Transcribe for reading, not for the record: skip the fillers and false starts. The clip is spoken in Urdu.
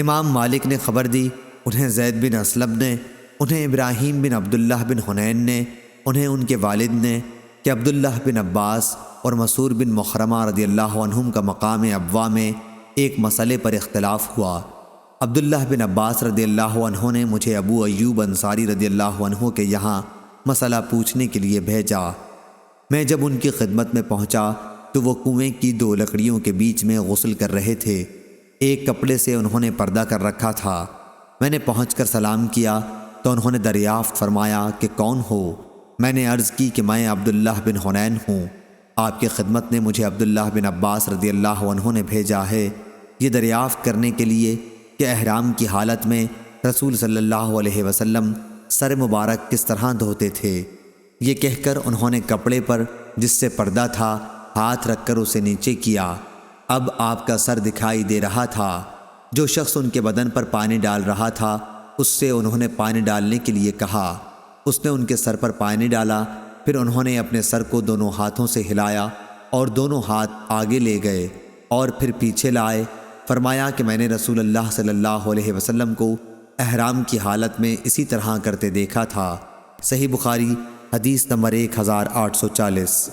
امام مالک نے خبر دی، انہیں زید بن اسلم نے، انہیں ابراہیم بن عبداللہ بن حنین نے، انہیں ان کے والد نے کہ عبداللہ بن عباس اور مسعود بن مخرمہ رضی اللہ عنہم کا مقام ابوا میں ایک مسئلے پر اختلاف ہوا۔ عبداللہ بن عباس رضی اللہ عنہ نے مجھے ابو ایوب انصاری رضی اللہ عنہ کے یہاں مسئلہ پوچھنے کے لیے بھیجا۔ میں جب ان کی خدمت میں پہنچا تو وہ کنویں کی 2 لکڑیوں کے بیچ میں غسل کر رہے تھے۔ ایک کپڑے سے انہوں نے پردہ کر رکھا تھا۔ میں نے پہنچ کر سلام کیا تو انہوں نے دریافت فرمایا کہ کون ہو؟ میں نے عرض کی کہ میں عبداللہ بن حنین ہوں۔ آپ کی خدمت نے مجھے عبداللہ بن عباس رضی اللہ عنہ نے بھیجا ہے، یہ دریافت کرنے کے لیے کہ احرام کی حالت میں رسول صلی اللہ علیہ وسلم سر مبارک کس طرح دھوتے تھے۔ یہ کہہ کر انہوں نے کپڑے پر جس سے پردہ تھا ہاتھ رکھ کر اسے نیچے کیا۔ اب آپ کا سر دکھائی دے رہا تھا۔ جو شخص ان کے بدن پر پانی ڈال رہا تھا اس سے انہوں نے پانی ڈالنے کے لیے کہا۔ اس نے ان کے سر پر پانی ڈالا، پھر انہوں نے اپنے سر کو دونوں ہاتھوں سے ہلایا اور دونوں ہاتھ آگے لے گئے اور پھر پیچھے لائے۔ فرمایا کہ میں نے رسول اللہ صلی اللہ علیہ وسلم کو احرام کی حالت میں اسی طرح کرتے دیکھا تھا۔ صحیح بخاری حدیث نمبر 1840۔